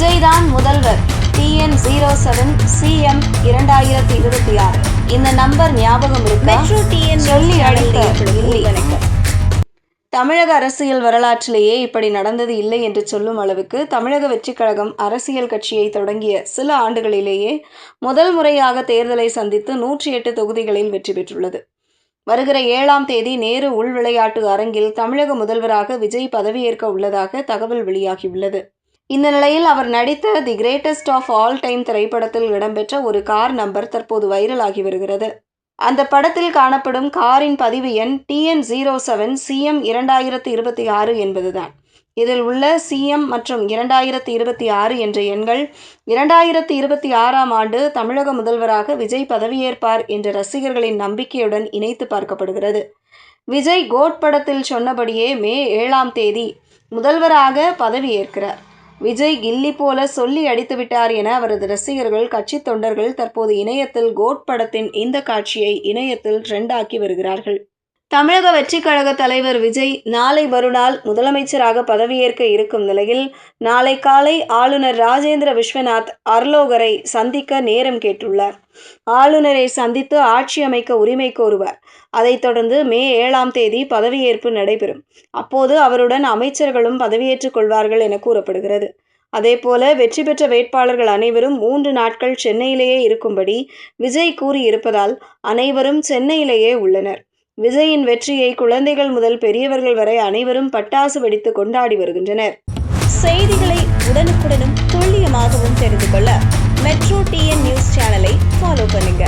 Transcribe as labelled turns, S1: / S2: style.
S1: விஜய் தான் முதல்வர். TN07 CM 2026. இந்த நம்பர் ஞாபகம் இருக்கா? சொல்லி அழைத்த தமிழக அரசியல் வரலாற்றிலேயே இப்படி நடந்தது இல்லை என்று சொல்லும் அளவுக்கு தமிழக வெற்றிக் கழகம் அரசியல் கட்சியை தொடங்கிய சில ஆண்டுகளிலேயே முதல் முறையாக தேர்தலை சந்தித்து 108 தொகுதிகளில் வெற்றி பெற்றுள்ளது. வருகிற 7ஆம் தேதி நேரு உள் விளையாட்டு அரங்கில் தமிழக முதல்வராக விஜய் பதவியேற்க உள்ளதாக தகவல் வெளியாகியுள்ளது. இந்த நிலையில் அவர் நடித்த the greatest of all time திரைப்படத்தில் இடம்பெற்ற ஒரு கார் நம்பர் தற்போது வைரலாகி வருகிறது. அந்த படத்தில் காணப்படும் காரின் பதிவு எண் TN07 CM 2026 என்பதுதான். இதில் உள்ள CM மற்றும் 2026 என்ற எண்கள் 2026ஆம் ஆண்டு தமிழக முதல்வராக விஜய் பதவியேற்பார் என்ற ரசிகர்களின் நம்பிக்கையுடன் இணைத்து பார்க்கப்படுகிறது. விஜய் கோட் படத்தில் சொன்னபடியே மே 7ஆம் தேதி முதல்வராக பதவியேற்கிறார். விஜய் கில்லி போல சொல்லி அடித்துவிட்டார் என அவரது ரசிகர்கள், கட்சி தொண்டர்கள் தற்போது இணையத்தில் கோட் படத்தின் இந்த காட்சியை இணையத்தில் ட்ரெண்ட் ஆக்கி வருகிறார்கள். தமிழக வெற்றிக் கழக தலைவர் விஜய் நாளை மறுநாள் முதலமைச்சராக பதவியேற்க இருக்கும் நிலையில் நாளை காலை ஆளுநர் ராஜேந்திர விஸ்வநாத் அர்லோகரை சந்திக்க நேரம் கேட்டுள்ளார். ஆளுநரை சந்தித்து ஆட்சி அமைக்க உரிமை கோருவார். அதைத் தொடர்ந்து மே 7ஆம் தேதி பதவியேற்பு நடைபெறும். அப்போது அவருடன் அமைச்சர்களும் பதவியேற்றுக் கொள்வார்கள் என கூறப்படுகிறது. அதேபோல வெற்றி பெற்ற வேட்பாளர்கள் அனைவரும் 3 நாட்கள் சென்னையிலேயே இருக்கும்படி விஜய் கூறியிருப்பதால் அனைவரும் சென்னையிலேயே உள்ளனர். விஜயின் வெற்றியை குழந்தைகள் முதல் பெரியவர்கள் வரை அனைவரும் பட்டாசு வெடித்து கொண்டாடி வருகின்றனர்.
S2: செய்திகளை உடனுக்குடனும் துல்லியமாகவும் தெரிந்து கொள்ள மெட்ரோ TN நியூஸ் சேனலை ஃபாலோ பண்ணுங்க.